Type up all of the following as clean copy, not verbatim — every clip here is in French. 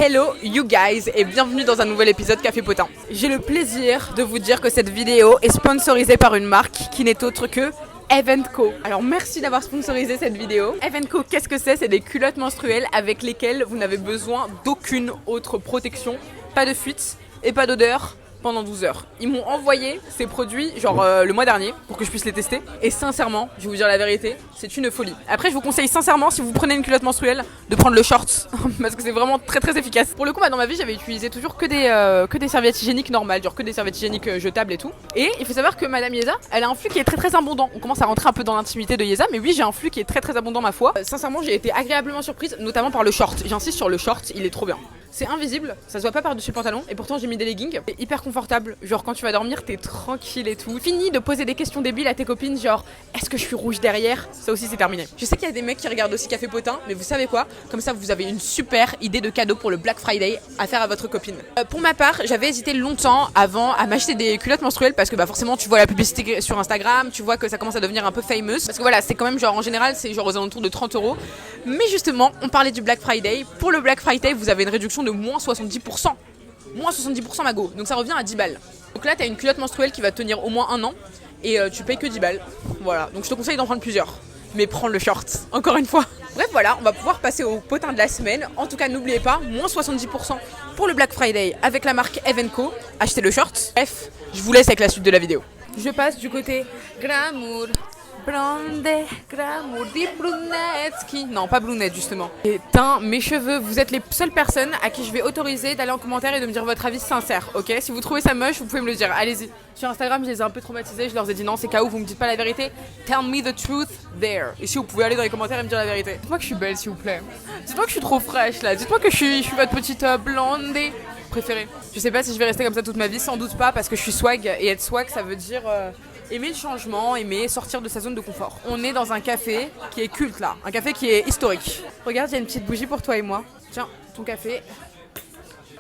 Hello you guys et bienvenue dans un nouvel épisode Café Potin. J'ai le plaisir de vous dire que cette vidéo est sponsorisée par une marque qui n'est autre que Evenco. Alors merci d'avoir sponsorisé cette vidéo. Evenco, qu'est-ce que c'est? C'est des culottes menstruelles avec lesquelles vous n'avez besoin d'aucune autre protection, pas de fuite et pas d'odeur pendant 12 heures. Ils m'ont envoyé ces produits le mois dernier pour que je puisse les tester et sincèrement, je vais vous dire la vérité, c'est une folie. Après je vous conseille sincèrement, si vous prenez une culotte menstruelle, de prendre le short parce que c'est vraiment très très efficace. Pour le coup, dans ma vie, j'avais utilisé toujours que des serviettes hygiéniques normales, genre que des serviettes hygiéniques jetables et tout. Et il faut savoir que Madame Yeza, elle a un flux qui est très très abondant. On commence à rentrer un peu dans l'intimité de Yeza, mais oui, j'ai un flux qui est très très abondant ma foi. Sincèrement, j'ai été agréablement surprise, notamment par le short. J'insiste sur le short, il est trop bien. C'est invisible, ça se voit pas par-dessus le pantalon et pourtant j'ai mis des leggings. C'est hyper confortable, genre quand tu vas dormir t'es tranquille et tout. Fini de poser des questions débiles à tes copines genre est-ce que je suis rouge derrière? Ça aussi c'est terminé. Je sais qu'il y a des mecs qui regardent aussi Café Potin, mais vous savez quoi? Comme ça vous avez une super idée de cadeau pour le Black Friday à faire à votre copine. Pour ma part, j'avais hésité longtemps avant à m'acheter des culottes menstruelles parce que forcément tu vois la publicité sur Instagram, tu vois que ça commence à devenir un peu famous. Parce que voilà, c'est quand même en général c'est aux alentours de 30 €. Mais justement, on parlait du Black Friday. Pour le Black Friday, vous avez une réduction de moins 70%. Moins 70% Mago. Donc ça revient à 10 balles. Donc là, t'as une culotte menstruelle qui va tenir au moins un an et tu payes que 10 balles. Voilà. Donc je te conseille d'en prendre plusieurs. Mais prends le short, encore une fois. Bref, voilà, on va pouvoir passer au potin de la semaine. En tout cas, n'oubliez pas, moins 70% pour le Black Friday avec la marque Evenco. Achetez le short. Bref, je vous laisse avec la suite de la vidéo. Je passe du côté glamour. Blonde, glamour, di brunetski. Non, pas brunette justement. Et teint, mes cheveux, vous êtes les seules personnes à qui je vais autoriser d'aller en commentaire et de me dire votre avis sincère, ok? Si vous trouvez ça moche, vous pouvez me le dire, allez-y. Sur Instagram, je les ai un peu traumatisés, je leur ai dit non, c'est KO, vous me dites pas la vérité. Tell me the truth there. Et si vous pouvez aller dans les commentaires et me dire la vérité. Dites-moi que je suis belle, s'il vous plaît. Dites-moi que je suis trop fraîche là. Dites-moi que je suis votre petite blonde préférée. Je sais pas si je vais rester comme ça toute ma vie, sans doute pas, parce que je suis swag. Et être swag, ça veut dire aimer le changement, aimer sortir de sa zone de confort. On est dans un café qui est culte là, un café qui est historique. Regarde, il y a une petite bougie pour toi et moi. Tiens, ton café.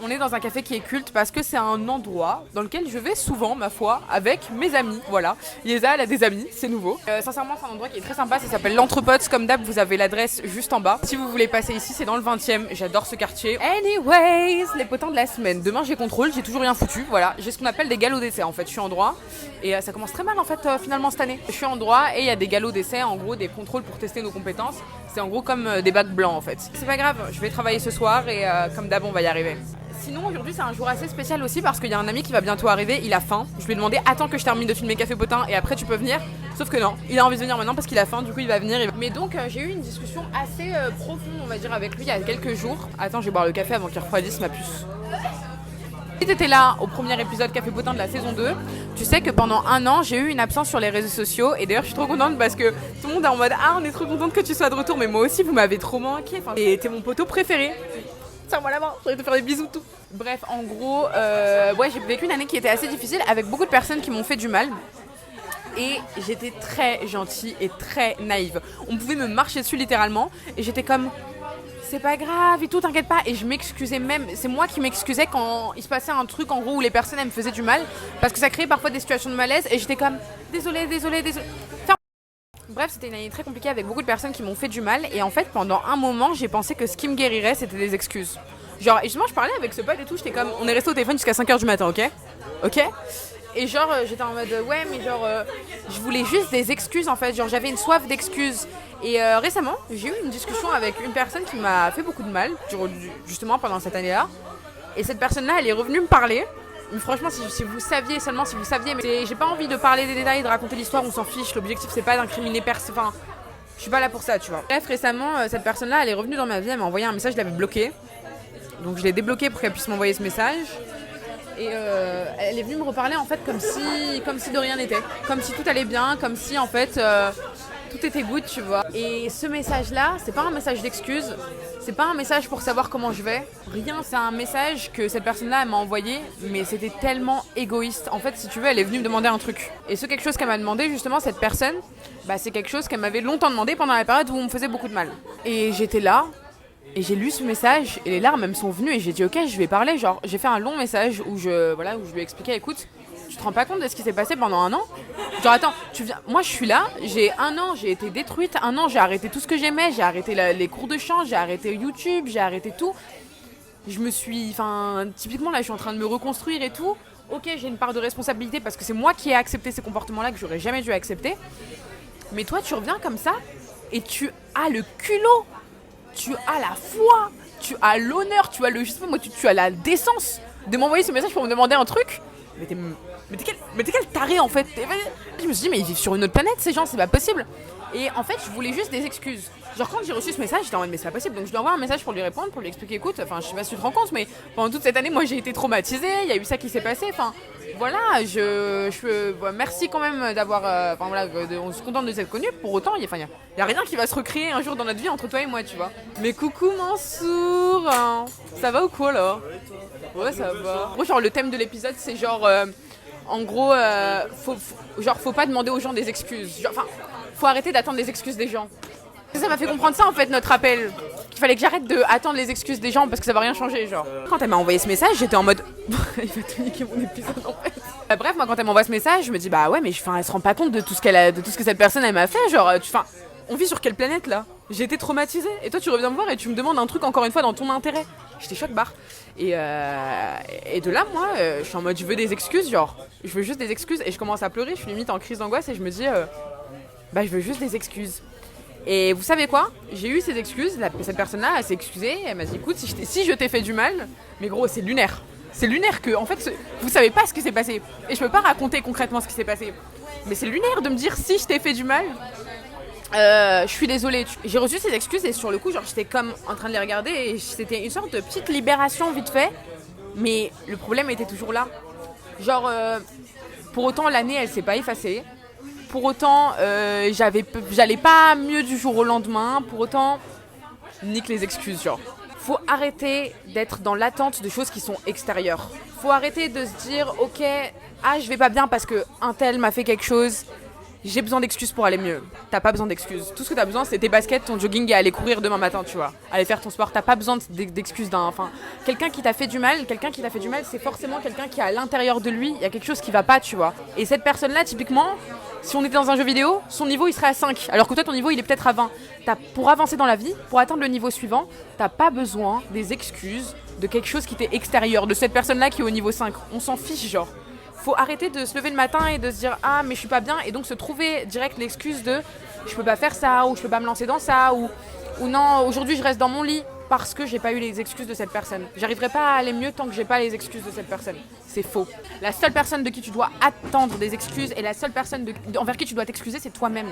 On est dans un café qui est culte parce que c'est un endroit dans lequel je vais souvent, ma foi, avec mes amis. Voilà. Yeza, elle a des amis, c'est nouveau. Sincèrement, c'est un endroit qui est très sympa, ça s'appelle l'Entrepotes. Comme d'hab, vous avez l'adresse juste en bas. Si vous voulez passer ici, c'est dans le 20e. J'adore ce quartier. Anyways, les potins de la semaine. Demain, j'ai contrôle, j'ai toujours rien foutu. Voilà, j'ai ce qu'on appelle des galops d'essai en fait. Je suis en droit et ça commence très mal en fait finalement cette année. Je suis en droit et il y a des galops d'essai, en gros des contrôles pour tester nos compétences. C'est en gros comme des bacs blancs en fait. C'est pas grave, je vais travailler ce soir et comme d'hab, on va y arriver. Sinon aujourd'hui c'est un jour assez spécial aussi parce qu'il y a un ami qui va bientôt arriver, il a faim. Je lui ai demandé attends que je termine de filmer Café Potin et après tu peux venir. Sauf que non, il a envie de venir maintenant parce qu'il a faim, du coup il va venir. Mais donc j'ai eu une discussion assez profonde on va dire avec lui il y a quelques jours. Attends, je vais boire le café avant qu'il refroidisse ma puce. Si t'étais là au premier épisode Café Potin de la saison 2, tu sais que pendant un an j'ai eu une absence sur les réseaux sociaux et d'ailleurs je suis trop contente parce que tout le monde est en mode ah on est trop contente que tu sois de retour mais moi aussi vous m'avez trop manqué. Et t'es mon poteau préféré. Tiens-moi la main, j'ai envie de faire des bisous tout. Bref, en gros, j'ai vécu une année qui était assez difficile avec beaucoup de personnes qui m'ont fait du mal. Et j'étais très gentille et très naïve. On pouvait me marcher dessus littéralement et j'étais comme c'est pas grave et tout, t'inquiète pas. Et je m'excusais même, c'est moi qui m'excusais quand il se passait un truc en gros où les personnes elles me faisaient du mal parce que ça créait parfois des situations de malaise et j'étais comme désolée. Bref, c'était une année très compliquée avec beaucoup de personnes qui m'ont fait du mal et en fait pendant un moment j'ai pensé que ce qui me guérirait c'était des excuses. Genre, et justement je parlais avec ce pote et tout, j'étais comme, on est resté au téléphone jusqu'à 5h du matin, ok? Et genre j'étais en mode ouais mais je voulais juste des excuses en fait, genre j'avais une soif d'excuses. Et récemment j'ai eu une discussion avec une personne qui m'a fait beaucoup de mal, justement pendant cette année-là. Et cette personne-là elle est revenue me parler. Mais franchement, si vous saviez, seulement si vous saviez, mais j'ai pas envie de parler des détails, de raconter l'histoire, on s'en fiche. L'objectif, c'est pas d'incriminer personne. Enfin, je suis pas là pour ça, tu vois. Bref, récemment, cette personne-là, elle est revenue dans ma vie, elle m'a envoyé un message, je l'avais bloqué. Donc, je l'ai débloqué pour qu'elle puisse m'envoyer ce message. Et elle est venue me reparler, en fait, comme si de rien n'était. Comme si tout allait bien, comme si, en fait, tout était good, tu vois. Et ce message-là, c'est pas un message d'excuse. C'est pas un message pour savoir comment je vais. Rien, c'est un message que cette personne-là, elle m'a envoyé, mais c'était tellement égoïste. En fait, si tu veux, elle est venue me demander un truc. Et ce quelque chose qu'elle m'a demandé, justement, cette personne, c'est quelque chose qu'elle m'avait longtemps demandé pendant la période où on me faisait beaucoup de mal. Et j'étais là, et j'ai lu ce message, et les larmes, elles me sont venues, et j'ai dit, ok, je vais parler. Genre, j'ai fait un long message où je lui ai expliqué, écoute, tu te rends pas compte de ce qui s'est passé pendant un an? Genre attends, moi je suis là, j'ai un an, j'ai été détruite, un an j'ai arrêté tout ce que j'aimais, j'ai arrêté les cours de chant, j'ai arrêté YouTube, j'ai arrêté tout. je me suis... Enfin, typiquement, là, je suis en train de me reconstruire et tout. Ok, j'ai une part de responsabilité parce que c'est moi qui ai accepté ces comportements-là que j'aurais jamais dû accepter. Mais toi, tu reviens comme ça et tu as le culot, tu as la foi, tu as l'honneur, tu as le... Je sais pas moi, tu as la décence de m'envoyer ce message pour me demander un truc. Mais t'es quel taré en fait. Je me suis dit mais ils vivent sur une autre planète ces gens, c'est pas possible. Et en fait je voulais juste des excuses. Genre quand j'ai reçu ce message j'étais en mode mais c'est pas possible. Donc je lui envoie un message pour lui répondre, pour lui expliquer écoute, enfin je sais pas si tu te rends compte mais pendant toute cette année moi j'ai été traumatisée, il y a eu ça qui s'est passé, enfin voilà, merci quand même d'avoir, on se contente de s'être connus. Pour autant il y a rien qui va se recréer un jour dans notre vie entre toi et moi tu vois. Mais coucou Mansour, hein. Ça va ou quoi là? Ouais ça va. Moi genre le thème de l'épisode c'est genre en gros faut pas demander aux gens des excuses. Enfin faut arrêter d'attendre les excuses des gens. Ça m'a fait comprendre ça en fait notre appel. Qu'il fallait que j'arrête d'attendre les excuses des gens parce que ça va rien changer genre. Quand elle m'a envoyé ce message j'étais en mode il va tout niquer mon épisode en fait. Bref moi quand elle m'envoie ce message je me dis bah ouais mais elle se rend pas compte de tout ce que cette personne elle m'a fait genre on vit sur quelle planète là? J'ai été traumatisée et toi tu reviens me voir et tu me demandes un truc encore une fois dans ton intérêt. J'étais choc barre. Et de là moi je suis en mode je veux des excuses genre. Je veux juste des excuses et je commence à pleurer, je suis limite en crise d'angoisse et je me dis je veux juste des excuses. Et vous savez quoi? J'ai eu ces excuses, cette personne-là elle s'est excusée, elle m'a dit écoute si je t'ai fait du mal, mais gros c'est lunaire. C'est lunaire que en fait vous savez pas ce qui s'est passé. Et je peux pas raconter concrètement ce qui s'est passé. Mais c'est lunaire de me dire si je t'ai fait du mal. Je suis désolée, j'ai reçu ces excuses et sur le coup genre j'étais comme en train de les regarder et c'était une sorte de petite libération vite fait. Mais le problème était toujours là. Genre pour autant l'année elle s'est pas effacée. Pour autant j'allais pas mieux du jour au lendemain. Pour autant nique les excuses genre. Faut arrêter d'être dans l'attente de choses qui sont extérieures. Faut arrêter de se dire ok je vais pas bien parce que un tel m'a fait quelque chose. J'ai besoin d'excuses pour aller mieux. T'as pas besoin d'excuses. Tout ce que t'as besoin, c'est tes baskets, ton jogging et aller courir demain matin, tu vois. Aller faire ton sport. T'as pas besoin d'excuses quelqu'un qui t'a fait du mal, c'est forcément quelqu'un qui à l'intérieur de lui, il y a quelque chose qui va pas, tu vois. Et cette personne-là, typiquement, si on était dans un jeu vidéo, son niveau il serait à 5. Alors que toi, ton niveau il est peut-être à 20. Pour avancer dans la vie, pour atteindre le niveau suivant, t'as pas besoin des excuses de quelque chose qui t'est extérieur, de cette personne-là qui est au niveau 5. On s'en fiche, genre. Faut arrêter de se lever le matin et de se dire ah mais je suis pas bien et donc se trouver direct l'excuse de je peux pas faire ça ou je peux pas me lancer dans ça ou non aujourd'hui je reste dans mon lit parce que j'ai pas eu les excuses de cette personne. J'arriverai pas à aller mieux tant que j'ai pas les excuses de cette personne. C'est faux. La seule personne de qui tu dois attendre des excuses et la seule personne envers qui tu dois t'excuser c'est toi-même.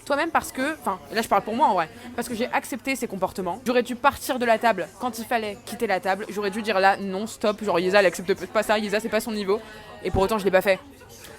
Toi-même parce que, là je parle pour moi en vrai, parce que j'ai accepté ces comportements. J'aurais dû partir de la table quand il fallait quitter la table. J'aurais dû dire là non stop, genre Yeza elle accepte pas ça, Yeza c'est pas son niveau. Et pour autant je l'ai pas fait.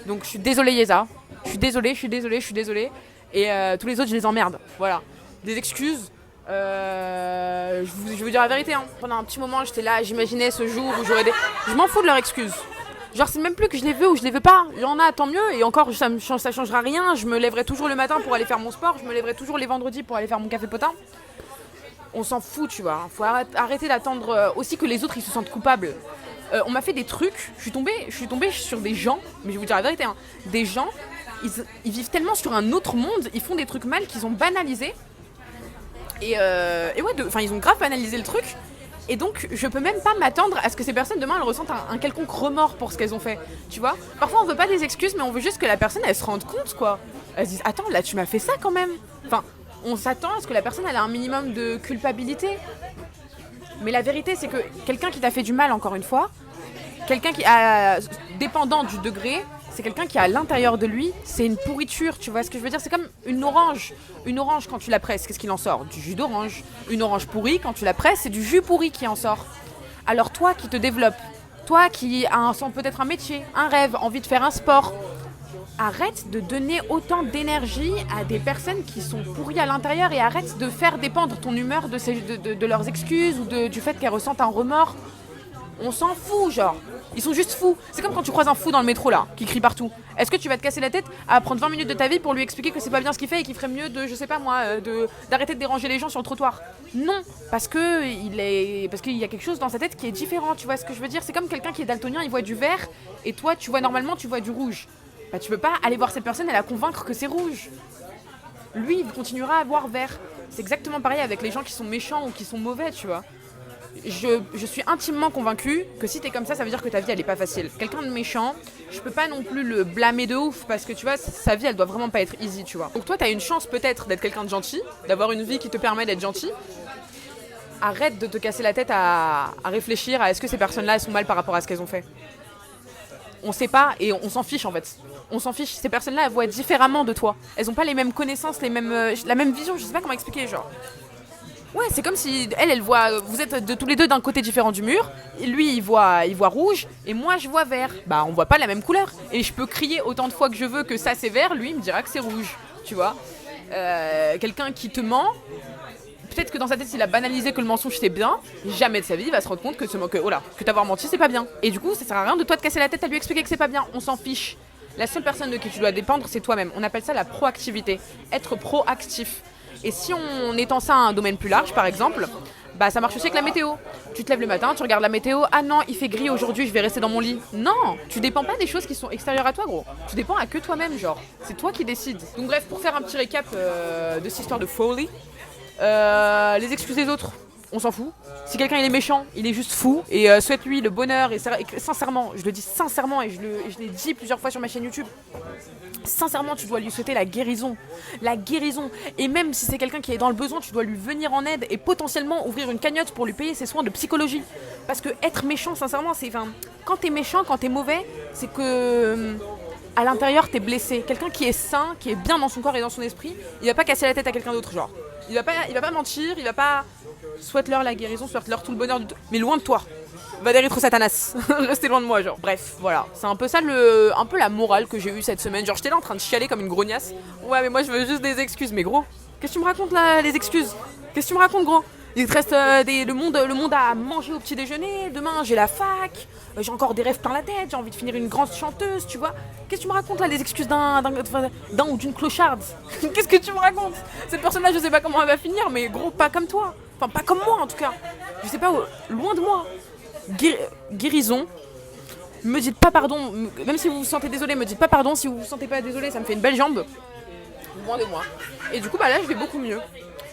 Donc je suis désolée Yeza, je suis désolée. Et tous les autres je les emmerde. Voilà. Des excuses. Je vais vous dire la vérité Pendant un petit moment j'étais là, j'imaginais ce jour où j'aurais je m'en fous de leurs excuses. Genre c'est même plus que je les veux ou je les veux pas. Il y en a tant mieux et encore ça changera rien. Je me lèverai toujours le matin pour aller faire mon sport. Je me lèverai toujours les vendredis pour aller faire mon café potin. On s'en fout tu vois. Faut arrêter d'attendre aussi que les autres ils se sentent coupables. On m'a fait des trucs. Je suis tombée sur des gens. Mais je vais vous dire la vérité des gens ils vivent tellement sur un autre monde. Ils font des trucs mal qu'ils ont banalisé. Et ouais, ils ont grave banalisé le truc. Et donc, je peux même pas m'attendre à ce que ces personnes, demain, elles ressentent un quelconque remords pour ce qu'elles ont fait. Tu vois? Parfois, on veut pas des excuses, mais on veut juste que la personne, elle se rende compte, quoi. Elle se dise, attends, là, tu m'as fait ça, quand même. On s'attend à ce que la personne, elle a un minimum de culpabilité. Mais la vérité, c'est que quelqu'un qui t'a fait du mal, encore une fois, quelqu'un qui a... dépendant du degré... C'est quelqu'un qui, à l'intérieur de lui, c'est une pourriture, tu vois ce que je veux dire? C'est comme une orange. Une orange, quand tu la presses, qu'est-ce qu'il en sort? Du jus d'orange. Une orange pourrie, quand tu la presses, c'est du jus pourri qui en sort. Alors toi qui te développes, toi qui as peut-être un métier, un rêve, envie de faire un sport, arrête de donner autant d'énergie à des personnes qui sont pourries à l'intérieur et arrête de faire dépendre ton humeur de leurs excuses ou du fait qu'elles ressentent un remords. On s'en fout, genre. Ils sont juste fous. C'est comme quand tu croises un fou dans le métro, là, qui crie partout. Est-ce que tu vas te casser la tête à prendre 20 minutes de ta vie pour lui expliquer que c'est pas bien ce qu'il fait et qu'il ferait mieux d'arrêter de déranger les gens sur le trottoir? Non, parce qu'il y a quelque chose dans sa tête qui est différent, tu vois ce que je veux dire? C'est comme quelqu'un qui est daltonien, il voit du vert, et toi, tu vois du rouge. Tu peux pas aller voir cette personne et la convaincre que c'est rouge. Lui, il continuera à voir vert. C'est exactement pareil avec les gens qui sont méchants ou qui sont mauvais, tu vois. je suis intimement convaincue que si t'es comme ça veut dire que ta vie elle est pas facile. Quelqu'un de méchant, je peux pas non plus le blâmer de ouf parce que tu vois, sa vie elle doit vraiment pas être easy, tu vois. Donc toi t'as une chance peut-être d'être quelqu'un de gentil, d'avoir une vie qui te permet d'être gentil. Arrête de te casser la tête à réfléchir à est-ce que ces personnes-là elles sont mal par rapport à ce qu'elles ont fait. On sait pas et on s'en fiche en fait. On s'en fiche, ces personnes-là elles voient différemment de toi. Elles ont pas les mêmes connaissances, la même vision, je sais pas comment expliquer genre. Ouais, c'est comme si elle voit, vous êtes tous les deux d'un côté différent du mur, et lui il voit rouge, et moi je vois vert. Bah on voit pas la même couleur, et je peux crier autant de fois que je veux que ça c'est vert, lui il me dira que c'est rouge, tu vois. Quelqu'un qui te ment, peut-être que dans sa tête il a banalisé que le mensonge c'est bien, jamais de sa vie il va se rendre compte que t'avoir menti c'est pas bien. Et du coup ça sert à rien de toi de casser la tête à lui expliquer que c'est pas bien, on s'en fiche. La seule personne de qui tu dois dépendre c'est toi-même, on appelle ça la proactivité, être proactif. Et si on étend ça à un domaine plus large, par exemple, bah ça marche aussi avec la météo. Tu te lèves le matin, tu regardes la météo, ah non, il fait gris aujourd'hui, je vais rester dans mon lit. Non, tu dépends pas des choses qui sont extérieures à toi, gros. Tu dépends à que toi-même, genre. C'est toi qui décides. Donc bref, pour faire un petit récap de cette histoire de folie, les excuses des autres, on s'en fout. Si quelqu'un il est méchant, il est juste fou et souhaite-lui le bonheur et sincèrement, je le dis sincèrement et je l'ai dit plusieurs fois sur ma chaîne YouTube. Sincèrement, tu dois lui souhaiter la guérison. La guérison. Et même si c'est quelqu'un qui est dans le besoin, tu dois lui venir en aide et potentiellement ouvrir une cagnotte pour lui payer ses soins de psychologie. Parce que être méchant, sincèrement, c'est... quand t'es méchant, quand t'es mauvais, c'est que... à l'intérieur, t'es blessé. Quelqu'un qui est sain, qui est bien dans son corps et dans son esprit, il va pas casser la tête à quelqu'un d'autre, genre. Il va pas mentir, il va pas... Souhaite-leur la guérison, souhaite-leur tout le bonheur, mais loin de toi. Va derrière Satanas, restez loin de moi, genre. Bref, voilà, c'est un peu ça un peu la morale que j'ai eue cette semaine. Genre, j'étais là en train de chialer comme une grognasse. Ouais, mais moi je veux juste des excuses, mais gros, qu'est-ce que tu me racontes là, les excuses? Qu'est-ce que tu me racontes, gros? Il te reste le monde à manger au petit déjeuner. Demain, j'ai la fac, j'ai encore des rêves plein la tête, j'ai envie de finir une grande chanteuse, tu vois. Qu'est-ce que tu me racontes là, les excuses d'un ou d'une clocharde? Qu'est-ce que tu me racontes? Cette personne-là, je sais pas comment elle va finir, mais gros, pas comme toi. Enfin, pas comme moi en tout cas. Je sais pas, loin de moi. Guérison. Me dites pas pardon, même si vous vous sentez désolé, me dites pas pardon. Si vous vous sentez pas désolé, ça me fait une belle jambe. Loin de moi. Et du coup, bah là, je vais beaucoup mieux.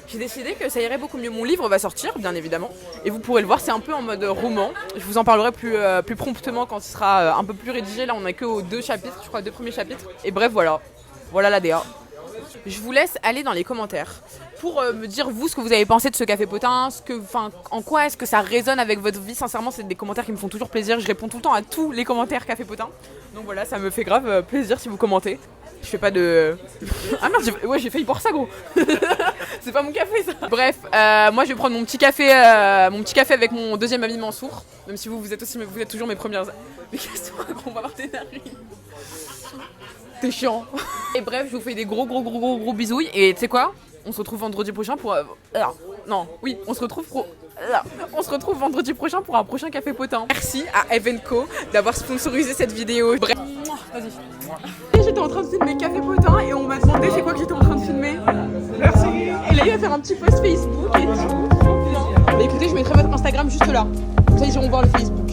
J'ai décidé que ça irait beaucoup mieux. Mon livre va sortir, bien évidemment. Et vous pourrez le voir, c'est un peu en mode roman. Je vous en parlerai plus promptement quand il sera un peu plus rédigé. Là, on a que aux 2 chapitres, je crois, 2 premiers chapitres. Et bref, voilà. Voilà la DA. Je vous laisse aller dans les commentaires pour me dire vous ce que vous avez pensé de ce café potin, en quoi est-ce que ça résonne avec votre vie. Sincèrement, c'est des commentaires qui me font toujours plaisir. Je réponds tout le temps à tous les commentaires café potin. Donc voilà, ça me fait grave plaisir si vous commentez. Je fais pas de... Ah merde, j'ai failli boire ça, gros. C'est pas mon café, ça. Bref, moi je vais prendre mon petit café avec mon deuxième ami Mansour. Même si vous êtes toujours mes premières... Mais qu'est-ce qu'on va avoir tes narines? T'es chiant. Et bref, je vous fais des gros bisouilles. Et tu sais quoi? On se retrouve vendredi prochain pour... on se retrouve vendredi prochain pour un prochain café potin. Merci à Evenco d'avoir sponsorisé cette vidéo. Bref. Vas-y. J'étais en train de filmer café potin et on m'a demandé c'est quoi que j'étais en train de filmer. Merci. Et là, il va faire un petit post Facebook et tout. Non. Bah écoutez, je mettrai votre Instagram juste là. Comme ça, ils iront voir le Facebook.